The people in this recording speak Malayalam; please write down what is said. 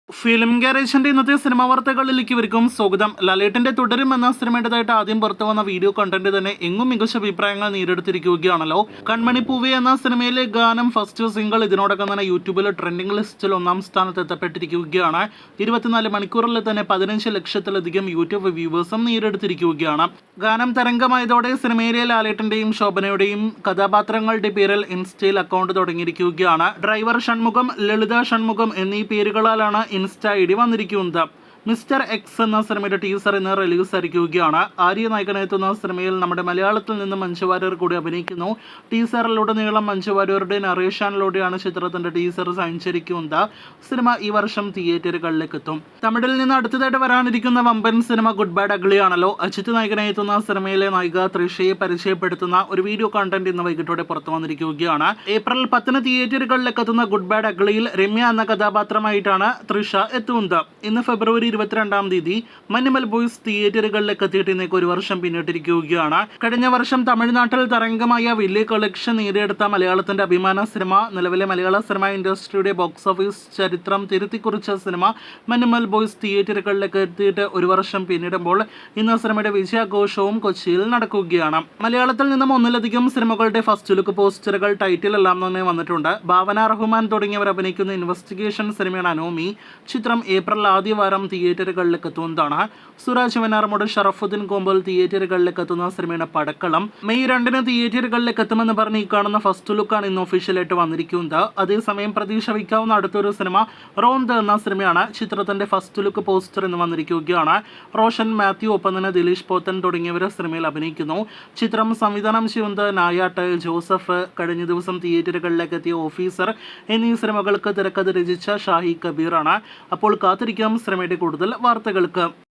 ഫിലിം ഗാരേജിന്റെ ഇന്നത്തെ സിനിമാ വാർത്തകളിലേക്ക് ഇവർക്കും സ്വാഗതം. ലാലേട്ടന്റെ തുടരും എന്ന സിനിമയുടേതായിട്ട് ആദ്യം പുറത്തു വന്ന വീഡിയോ കണ്ടന്റ് തന്നെ എങ്ങും മികച്ച അഭിപ്രായങ്ങൾ നേടിയെടുത്തിരിക്കുകയാണല്ലോ. കൺമണി പൂവേ എന്ന സിനിമയിലെ ഗാനം ഫസ്റ്റ് സിംഗിൾ ഇതിനോടകം തന്നെ യൂട്യൂബിൽ ട്രെൻഡിംഗ് ലിസ്റ്റിൽ 1-ാം സ്ഥാനത്ത് എത്തപ്പെട്ടിരിക്കുകയാണ്. 24 മണിക്കൂറിൽ തന്നെ 15 ലക്ഷത്തിലധികം യൂട്യൂബ് വ്യൂവേഴ്സും നേടിയെടുത്തിരിക്കുകയാണ്. ഗാനം തരംഗമായതോടെ സിനിമയിലെ ലാലേട്ടന്റെയും ശോഭനയുടെയും കഥാപാത്രങ്ങളുടെ പേരിൽ ഇൻസ്റ്റയിൽ അക്കൗണ്ട് തുടങ്ങിയിരിക്കുകയാണ്. ഡ്രൈവർ ഷൺമുഖം, ലളിത ഷൺമുഖം എന്നീ പേരുകളാലാണ് ഇൻസ്റ്റ ഐഡി വന്നിരിക്കുന്നത്. മിസ്റ്റർ എക്സ് എന്ന സിനിമയുടെ ടീസർ ഇന്ന് റിലീസ് ആയിരിക്കുകയാണ്. ആര്യ നായകനെത്തുന്ന സിനിമയിൽ നമ്മുടെ മലയാളത്തിൽ നിന്ന് മഞ്ജു വാര്യർ കൂടി അഭിനയിക്കുന്നു. ടീസറിലുടനീളം മഞ്ജു വാര്യരുടെ നറേഷനിലൂടെയാണ് ചിത്രത്തിന്റെ ടീസർ സഞ്ചരിക്കുന്നത്. സിനിമ ഈ വർഷം തിയേറ്ററുകളിലേക്ക് എത്തും. തമിഴിൽ നിന്ന് അടുത്തതായിട്ട് വരാനിരിക്കുന്ന വമ്പൻ സിനിമ ഗുഡ് ബാഡ് അഗ്ലി ആണല്ലോ. അജിത് നായകനെത്തുന്ന സിനിമയിലെ നായിക തൃഷയെ പരിചയപ്പെടുത്തുന്ന ഒരു വീഡിയോ കണ്ടന്റ് ഇന്ന് വൈകിട്ടോടെ പുറത്തു വന്നിരിക്കുകയാണ്. ഏപ്രിൽ 10 തിയേറ്ററുകളിലേക്ക് എത്തുന്ന ഗുഡ് ബാഡ് അഗ്ലിയിൽ രമ്യ എന്ന കഥാപാത്രമായിട്ടാണ് തൃഷ എത്തുന്നത്. ഇന്ന് ഫെബ്രുവരി 22-ാം തീയതി മഞ്ഞുമൽ ബോയ്സ് തിയേറ്ററുകളിലേക്ക് എത്തിയിട്ട് ഇന്നേക്ക് ഒരു വർഷം പിന്നിട്ടിരിക്കുകയാണ്. കഴിഞ്ഞ വർഷം തമിഴ്നാട്ടിൽ തരംഗമായ വലിയ കളക്ഷൻ നേടിയെടുത്ത മലയാളത്തിന്റെ അഭിമാന സിനിമ, നിലവിലെ മലയാള സിനിമ ഇൻഡസ്ട്രിയുടെ ബോക്സ് ഓഫീസ് ചരിത്രം തിരുത്തിക്കുറിച്ച സിനിമ മഞ്ഞുമൽ ബോയ്സ് തിയേറ്ററുകളിലേക്ക് എത്തിയിട്ട് ഒരു വർഷം പിന്നിടുമ്പോൾ ഇന്ന് സിനിമയുടെ വിജയാഘോഷവും കൊച്ചിയിൽ നടക്കുകയാണ്. മലയാളത്തിൽ നിന്നും ഒന്നിലധികം സിനിമകളുടെ ഫസ്റ്റ് ലുക്ക് പോസ്റ്ററുകൾ, ടൈറ്റിൽ എല്ലാം തന്നെ വന്നിട്ടുണ്ട്. ഭാവന റഹ്മാൻ തുടങ്ങിയവർ അഭിനയിക്കുന്ന ഇൻവെസ്റ്റിഗേഷൻ സിനിമയാണ് അനോമി. ചിത്രം ഏപ്രിൽ ആദ്യവാരം തിയേറ്ററുകളിലേക്ക് എത്തുന്നതാണ്. സുരാജ് വെഞ്ഞാറമൂട്, ഷറഫുദ്ദീൻ കോമ്പൽ തിയേറ്ററുകളിലേക്ക് എത്തുന്ന സിനിമയുടെ പടക്കളം. മെയ് 2 തിയേറ്ററുകളിലേക്ക് എത്തുമെന്ന് പറഞ്ഞ് ഈ കാണുന്ന ഫസ്റ്റ് ലുക്കാണ് ഇന്ന് ഒഫീഷ്യലായിട്ട് വന്നിരിക്കുന്നത്. അതേസമയം പ്രതീക്ഷ വയ്ക്കാവുന്ന അടുത്തൊരു സിനിമ റോന്ത് എന്ന സിനിമയാണ്. ചിത്രത്തിന്റെ ഫസ്റ്റ് ലുക്ക് പോസ്റ്റർ ഇന്ന് വന്നിരിക്കുകയാണ്. റോഷൻ മാത്യു, ഒപ്പം തന്നെ ദിലീഷ് പോത്തൻ തുടങ്ങിയവർ സിനിമയിൽ അഭിനയിക്കുന്നു. ചിത്രം സംവിധാനം ചെയ്യുന്നത് നായാട്ട് ജോസഫ്. കഴിഞ്ഞ ദിവസം തിയേറ്ററുകളിലേക്ക് എത്തിയ ഓഫീസർ എന്നീ സിനിമകൾക്ക് തിരക്കഥ രചിച്ച ഷാഹി കബീറാണ്. അപ്പോൾ കാത്തിരിക്കാം സിനിമയുടെ കൂടുതൽ വാർത്തകൾക്ക്.